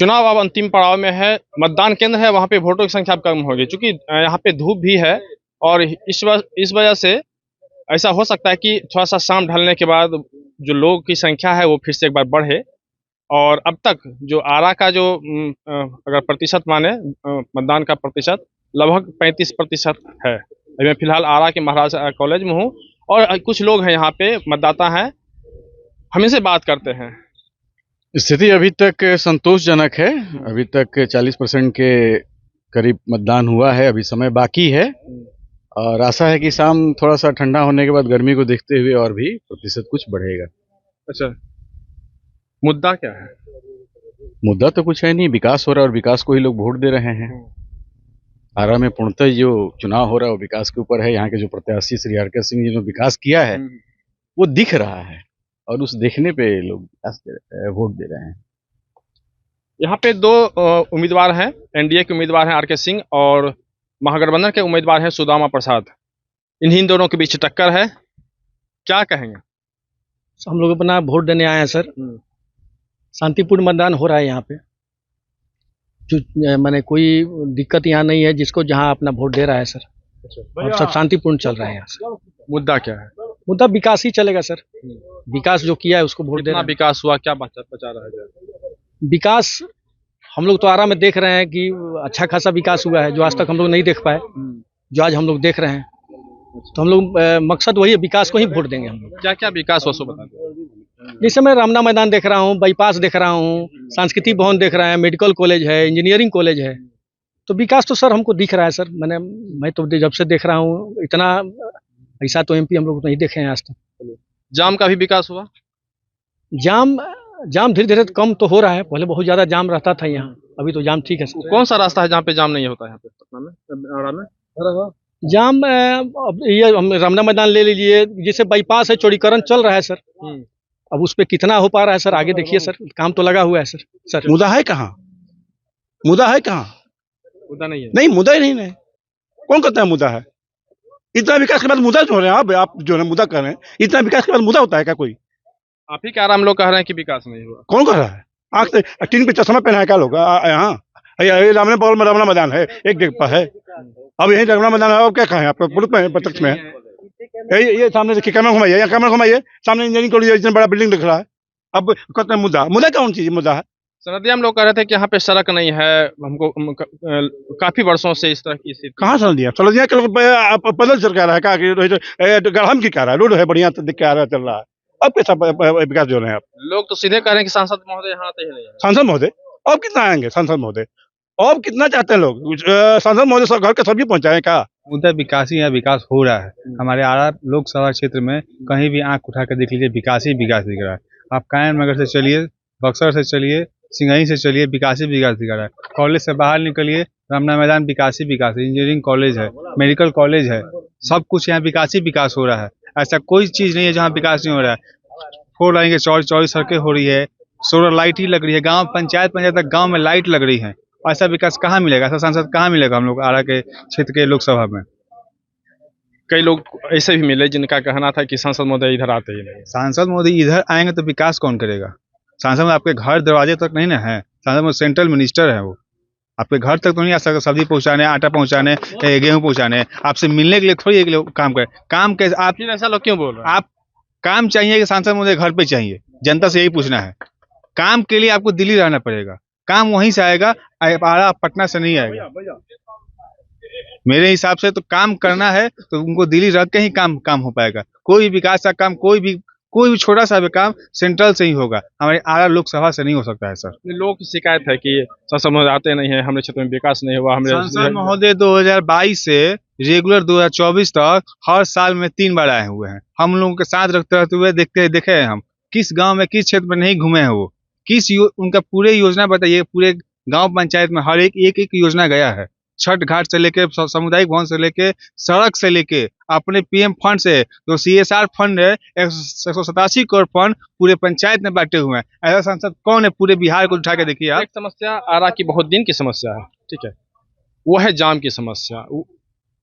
चुनाव अब अंतिम पड़ाव में है। मतदान केंद्र है, वहां पे वोटों की संख्या अब कम होगी, क्योंकि यहाँ पे धूप भी है और इस वजह से ऐसा हो सकता है कि थोड़ा सा शाम ढलने के बाद जो लोगों की संख्या है वो फिर से एक बार बढ़े। और अब तक जो आरा का जो अगर प्रतिशत माने मतदान का प्रतिशत लगभग 35% है। अभी मैं फिलहाल आरा के महाराज कॉलेज में हूँ और कुछ लोग हैं यहाँ पे मतदाता हैं, हम इनसे बात करते हैं। स्थिति अभी तक संतोषजनक है। अभी तक 40% के करीब मतदान हुआ है, अभी समय बाकी है और आशा है कि शाम थोड़ा सा ठंडा होने के बाद गर्मी को देखते हुए और भी प्रतिशत कुछ बढ़ेगा। अच्छा, मुद्दा क्या है? मुद्दा तो कुछ है नहीं, विकास हो रहा है और विकास को ही लोग वोट दे रहे हैं। आरा में पूर्णतः जो चुनाव हो रहा है वो विकास के ऊपर है। यहाँ के जो प्रत्याशी श्री आर.के. सिंह जी ने विकास किया है वो दिख रहा है और उस देखने पे लोग वोट दे रहे हैं। यहाँ पे दो उम्मीदवार हैं, एनडीए के उम्मीदवार हैं आर.के. सिंह और महागठबंधन के उम्मीदवार हैं सुदामा प्रसाद। इन्हीं दोनों के बीच टक्कर है, क्या कहेंगे? हम लोग अपना वोट देने आए हैं सर। शांतिपूर्ण मतदान हो रहा है यहाँ पे। जो माने कोई दिक्कत यहाँ नहीं है, जिसको जहाँ अपना वोट दे रहा है सर। और सब शांतिपूर्ण चल रहा है यहाँ से। मुद्दा क्या है? मुद्दा विकास ही चलेगा सर। विकास जो किया है उसको वोट दे रहा है। विकास हुआ, क्या बचा रहा है? विकास हम लोग तो आरा में देख रहे हैं कि अच्छा खासा विकास हुआ है, जो आज तक हम लोग नहीं देख पाए, जो आज हम लोग देख रहे हैं। तो हम लोग मकसद वही है, विकास को ही वोट देंगे हम लोग। क्या क्या विकास हुआ सो बता दो। जैसे मैं रामना मैदान देख रहा हूँ, बाईपास देख रहा हूँ, सांस्कृतिक भवन देख रहे हैं, मेडिकल कॉलेज है, इंजीनियरिंग कॉलेज है। तो विकास तो सर हमको दिख रहा है सर। मैं तो जब से देख रहा हूँ, इतना ऐसा तो एमपी हम लोग नहीं देखे हैं आज तक। जाम का भी विकास हुआ? जाम धीरे धीरे कम तो हो रहा है। पहले बहुत ज्यादा जाम रहता था यहाँ, अभी तो जाम ठीक है सर। कौन सा रास्ता है जहाँ पे जाम नहीं होता है यहाँ पे पटना में, आरा में? जाम अब ये हम रामना मैदान ले लीजिए, जैसे बाईपास है, चौड़ीकरण चल रहा है सर। अब उस पे कितना हो पा रहा है सर, आगे देखिए सर, काम तो लगा हुआ है सर। मुद्दा है कहाँ? मुद्दा है कहाँ? मुद्दा नहीं है। नहीं, मुद्दा ही नहीं है। कौन कहता है मुद्दा है? इतना विकास के बाद मुद्दा जो हो रहे हैं आप जो है मुद्दा कर रहे हैं, इतना विकास के बाद मुद्दा होता है क्या कोई? आप ही क्या हम लोग कह रहे हैं कि विकास नहीं हुआ? कौन कह रहा है? आँख से टीन पे चश्मा पहना है क्या लोग यहाँ? रामने बगल में रामना मैदान है, एक जगह पर है। अब यही रामना मैदान है, अब क्या कहें? आपको पुरुष में प्रत्यक्ष में है। ये सामने देखिए, कैमरा घुमाइए, यहाँ कैमरा घुमाइए, सामने इंजीनियरिंग कॉलेज इतना बड़ा बिल्डिंग दिख रहा है। अब कहते हैं मुद्दा कौन चीज मुद्दा है? सनदिया हम लोग कह रहे थे कि यहाँ पे सड़क नहीं है, हमको काफी वर्षों से इस तरह की स्थिति। कहाँ सनदिया पैदल चल के आ रहा है? गढ़म की कह रहा है, रोड है बढ़िया दिख के आ रहा है, चल रहा है। अब कैसा विकास जो रहे हैं आप? लोग तो सीधे कह रहे हैं कि सांसद महोदय यहाँ आते ही नहीं है। सांसद महोदय अब कितना आएंगे? सांसद महोदय अब कितना चाहते हैं लोग? सांसद महोदय सब घर के सब्जी पहुंचाए क्या? मुद्दा विकास ही है, विकास हो रहा है। हमारे आरा लोकसभा क्षेत्र में कहीं भी आंख उठा कर देख लीजिए, विकास ही विकास दिख रहा है। आप कायम नगर से चलिए, बक्सर से चलिए, सिंघई से चलिए, विकास ही विकास दिख रहा है। कॉलेज से बाहर निकलिए, रामना मैदान विकास ही विकास है, इंजीनियरिंग कॉलेज है, मेडिकल कॉलेज है, सब कुछ यहाँ विकास ही विकास हो रहा है। ऐसा कोई चीज नहीं है जहाँ विकास नहीं हो रहा है। 4 लाइन के चौड़ी सड़कें हो रही है, सोलर लाइट ही लग रही है, गाँव पंचायत तक गाँव में लाइट लग रही है। ऐसा विकास कहाँ मिलेगा? ऐसा सांसद कहाँ मिलेगा हम लोग आरा के क्षेत्र के लोकसभा में? कई लोग ऐसे भी मिले जिनका कहना था कि सांसद महोदय इधर आते ही नहीं। सांसद मोदी इधर आएंगे तो विकास कौन करेगा? सांसद में आपके घर दरवाजे तक नहीं ना है। सांसद में सेंट्रल मिनिस्टर है, वो आपके घर तक तो नहीं आ सकता। सब्जी पहुंचाने, आटा पहुंचाने, गेहूं पहुंचाने, आपसे मिलने के लिए थोड़ी एक लोग काम करे। काम कैसे? आप ऐसा लोग क्यों बोल रहे हैं? आप काम चाहिए कि सांसद मोदी घर पे चाहिए? जनता से यही पूछना है। काम के लिए आपको दिल्ली रहना पड़ेगा, काम वहीं से आएगा, आरा पटना से नहीं आएगा। मेरे हिसाब से तो काम करना है तो उनको दिल्ली रख के ही काम हो पाएगा। कोई भी विकास का काम, कोई भी छोटा सा भी काम सेंट्रल से ही होगा, हमारे आरा लोकसभा से नहीं हो सकता है सर। लोग की शिकायत है कि सांसद महोदय आते नहीं है, हमारे क्षेत्र में विकास नहीं हुआ। सांसद महोदय 2022 से रेगुलर 2024 तक हर साल में 3 बार आए हुए हैं। हम लोगों के साथ रहते हुए देखे हैं हम किस गाँव में, किस क्षेत्र में नहीं घूमे हैं वो। उनका पूरे योजना बताइए, पूरे गांव पंचायत में हर एक योजना गया है। छठ घाट से लेके, सामुदायिक भवन से लेके, सड़क से लेके, अपने पीएम फंड से जो CSR फंड है 187 करोड़ फंड पूरे पंचायत में बांटे हुए हैं। ऐसा सांसद कौन है? पूरे बिहार को उठा के देखिए आप। एक समस्या आरा की बहुत दिन की समस्या है, ठीक है, वो है जाम की समस्या।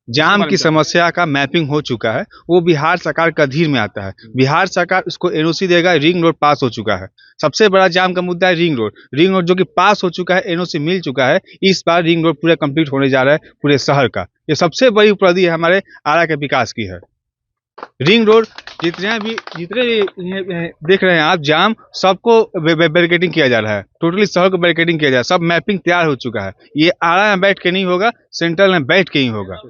जाम की समस्या का मैपिंग हो चुका है, वो बिहार सरकार के अधीन में आता है। बिहार सरकार उसको एनओसी देगा, रिंग रोड पास हो चुका है। सबसे बड़ा जाम का मुद्दा है रिंग रोड जो कि पास हो चुका है, एनओसी मिल चुका है। इस बार रिंग रोड पूरा कंप्लीट होने जा रहा है पूरे शहर का। ये सबसे बड़ी उपलब्धि है हमारे आरा के विकास की है। रिंग रोड जितने भी देख रहे हैं आप जाम, सबको बैरिकेडिंग किया जा रहा है, टोटली शहर को बैरिकेडिंग किया जा रहा है, सब मैपिंग तैयार हो चुका है। ये आरा में बैठ के नहीं होगा, सेंट्रल में बैठ के ही होगा।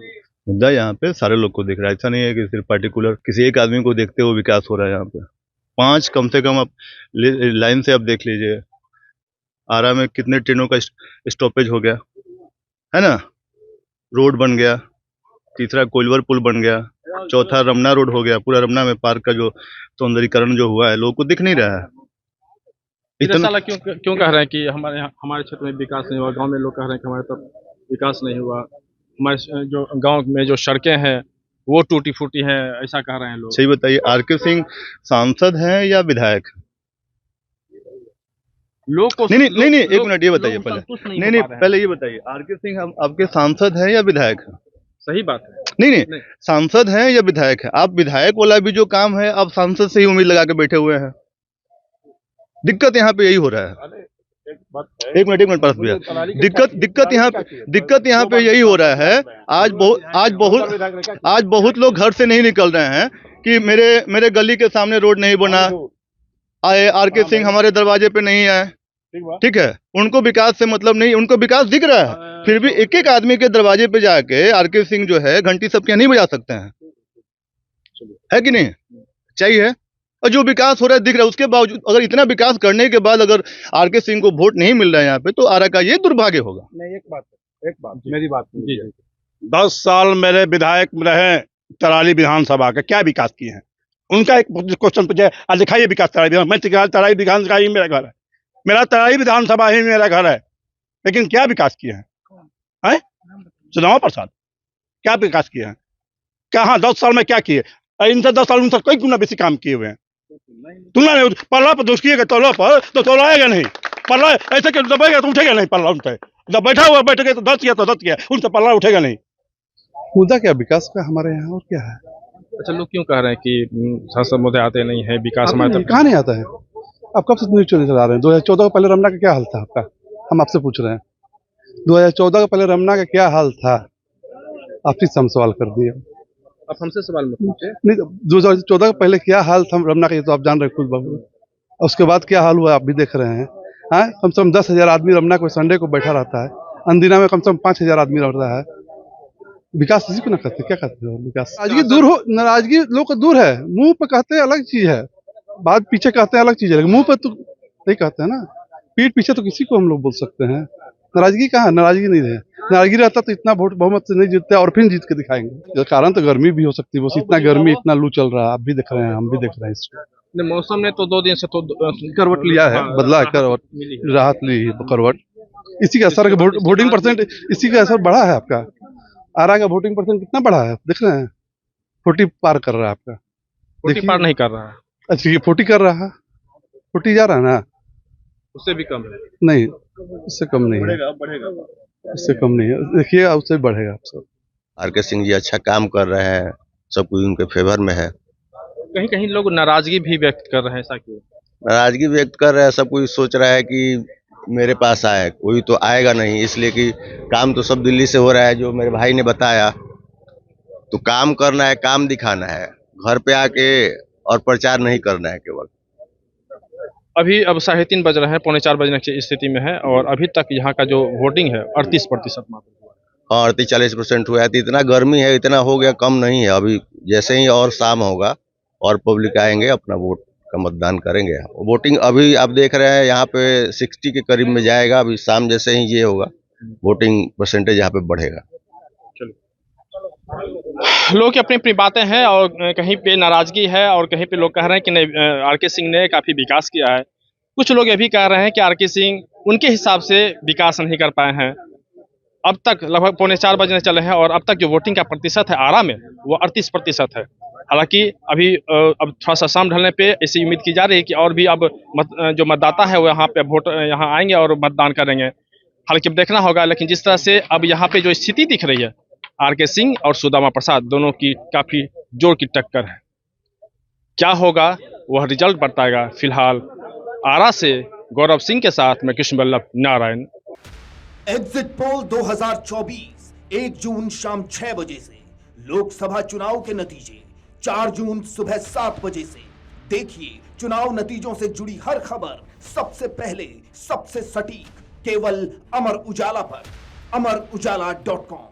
मुद्दा यहाँ पे सारे लोग को दिख रहा है, ऐसा नहीं है कि सिर्फ पर्टिकुलर किसी एक आदमी को देखते हुए विकास हो रहा है। यहाँ पे 5 कम से कम आप लाइन से आप देख लीजिए, आरा में कितने ट्रेनों का स्टॉपेज हो गया है ना, रोड बन गया, तीसरा कोइलवर पुल बन गया, चौथा रमना रोड हो गया। पूरा रमना में पार्क का जो सौंदर्यीकरण जो हुआ है लोगों को दिख नहीं रहा है। इतना साला क्यों कह रहे हैं कि हमारे क्षेत्र में विकास नहीं हुआ, गांव में लोग कह रहे हैं कि हमारे तरफ विकास नहीं हुआ, हमारे जो गांव में जो सड़कें हैं वो टूटी फूटी हैं, ऐसा कह रहे हैं लोग। सही बताइए, आरके सिंह सांसद हैं या विधायक? लोग को नहीं, एक मिनट ये बताइए पहले। नहीं, पहले ये बताइए, आरके सिंह हम आपके सांसद हैं या विधायक हैं? सही बात है। नहीं, सांसद हैं या विधायक है? आप विधायक वाला भी जो काम है आप सांसद से ही उम्मीद लगा के बैठे हुए हैं। दिक्कत यहाँ पे यही हो रहा है। एक मिनट परस भैया, दिक्कत यहाँ पे यही हो रहा है। आज बहुत लोग घर से नहीं निकल रहे हैं कि मेरे गली के सामने रोड नहीं बना, आए आरके सिंह हमारे दरवाजे पे नहीं आए, ठीक है, उनको विकास से मतलब नहीं, उनको विकास दिख रहा है, फिर भी एक एक आदमी के दरवाजे पे जाके आरके सिंह जो है घंटी सबके नहीं बजा सकते हैं, है कि नहीं? चाहिए। और जो विकास हो रहा है दिख रहा है, उसके बावजूद अगर इतना विकास करने के बाद अगर आरके सिंह को वोट नहीं मिल रहा है यहाँ पे, तो आरा का ये दुर्भाग्य होगा। नहीं, एक बात मेरी बात सुनिए। 10 साल मेरे विधायक रहे तराली विधानसभा के, क्या विकास किए हैं? उनका एक क्वेश्चन पूछे, आज दिखाइए विकास तराली विधान। मैं तराली विधानसभा ही मेरा घर है, मेरा तराई विधानसभा ही मेरा घर है, लेकिन क्या विकास किए हैं? चुनाव प्रसाद क्या विकास किए हैं? कहाँ 10 साल में क्या किए? इनसे 10 साल उनसे कोई गुना बेसी काम किए हुए हैं। तुलना नहीं, पल्ला पर दोष किएगा तौला पर तो तौलाएगा नहीं, पल्ला ऐसे कि दबेगा तो उठेगा नहीं पल्ला उनसे, जब बैठा हुआ बैठेगा तो 10 किया तो 10 किया, उनसे पल्ला उठेगा नहीं। मुद्दा क्या विकास का हमारे यहाँ, और क्या है? अच्छा, लोग क्यों कह रहे हैं कि सांसद मुद्दे आते नहीं है, विकास हमारे तरफ कहाँ नहीं आता है? आप कब से न्यूज चला रहे हैं? 2014 का पहले रमना का क्या हाल था आपका? हम आपसे पूछ रहे हैं 2014 का पहले रमना का क्या हाल था? आप ही हम सवाल कर दिए। आप हमसे सवाल मत पूछे। नहीं, 2014 का पहले क्या हाल था रमना का, ये तो आप जान रहे खुद बाबू। उसके बाद क्या हाल हुआ आप भी देख रहे हैं। हाँ, कम से कम 10,000 आदमी रमना को संडे को बैठा रहता है, अंदिना में कम से कम 5,000 आदमी रहता है। विकास इसी को ना करते, क्या करते हो? विकास नाराजगी लोग को दूर है, मुंह पे कहते हैं अलग चीज है, बात पीछे कहते हैं अलग चीज है, लेकिन मुंह पे तो नहीं कहते हैं ना। पीठ पीछे तो किसी को हम लोग बोल सकते हैं। नाराजगी कहाँ? नाराजगी नहीं है। नाराजगी रहता तो इतना वोट बहुमत से नहीं जीतते और फिर जीत के दिखाएंगे। कारण तो गर्मी भी हो सकती है, बस इतना गर्मी, इतना लू चल रहा है, आप भी देख रहे हैं, हम भी देख रहे हैं। इसको मौसम ने तो 2 दिन से तो करवट लिया है, बदला है, करवट राहत ली करवट। इसी का असर, वोटिंग परसेंट इसी का असर बढ़ा है आपका। आरा का वोटिंग परसेंट कितना बढ़ा है देख रहे हैं, 40 पार कर रहा है आपका। 40 पार नहीं कर रहा है। अच्छा, ये 40 कर रहा है, 40 जा रहा है ना, उससे भी कम है। नहीं उससे कम नहीं है, उससे कम नहीं है, देखिए उससे बढ़ेगा। आप सब आरके सिंह जी अच्छा काम कर रहे हैं, सब कुछ उनके फेवर में है। कहीं कहीं लोग नाराजगी भी व्यक्त कर रहे हैं, ऐसा क्यों? नाराजगी व्यक्त कर रहे हैं, सब कोई सोच रहा है कि मेरे पास आए, कोई तो आएगा नहीं, इसलिए कि काम तो सब दिल्ली से हो रहा है, जो मेरे भाई ने बताया। तो काम करना है, काम दिखाना है, घर पे आके और प्रचार नहीं करना है केवल। अभी अब 3:30 बज रहे हैं, 3:45 बजने की स्थिति में है, और अभी तक यहाँ का जो वोटिंग है 38% मात्र हुआ। 38-40% हुआ है, तो इतना गर्मी है, इतना हो गया, कम नहीं है। अभी जैसे ही और शाम होगा और पब्लिक आएंगे, अपना वोट का मतदान करेंगे। वोटिंग अभी आप देख रहे हैं यहाँ पे 60 के करीब में जाएगा। अभी शाम जैसे ही ये होगा, वोटिंग परसेंटेज यहाँ पे बढ़ेगा। लोग की अपनी अपनी बातें हैं, और कहीं पे नाराजगी है और कहीं पे लोग कह रहे हैं कि नहीं, आरके सिंह ने काफी विकास किया है। कुछ लोग ये भी कह रहे हैं कि आरके सिंह उनके हिसाब से विकास नहीं कर पाए हैं। अब तक लगभग 3:45 बजने चले हैं, और अब तक जो वोटिंग का प्रतिशत है आरा में वो 38% है। हालांकि अभी अब थोड़ा सा शाम ढलने पे ऐसी उम्मीद की जा रही है कि और भी अब जो मतदाता है वो यहाँ पे वोट यहाँ आएंगे और मतदान करेंगे। हालांकि अब देखना होगा, लेकिन जिस तरह से अब यहाँ पे जो स्थिति दिख रही है आर.के. सिंह और सुदामा प्रसाद दोनों की काफी जोर की टक्कर है। क्या होगा वह रिजल्ट बताएगा। फिलहाल आरा से गौरव सिंह के साथ मैं कृष्ण बल्लभ नारायण। एग्जिट पोल 2024 1 जून शाम 6 बजे से, लोकसभा चुनाव के नतीजे 4 जून सुबह 7 बजे से। देखिए चुनाव नतीजों से जुड़ी हर खबर सबसे पहले, सबसे सटीक, केवल अमर उजाला पर, amarujala.com।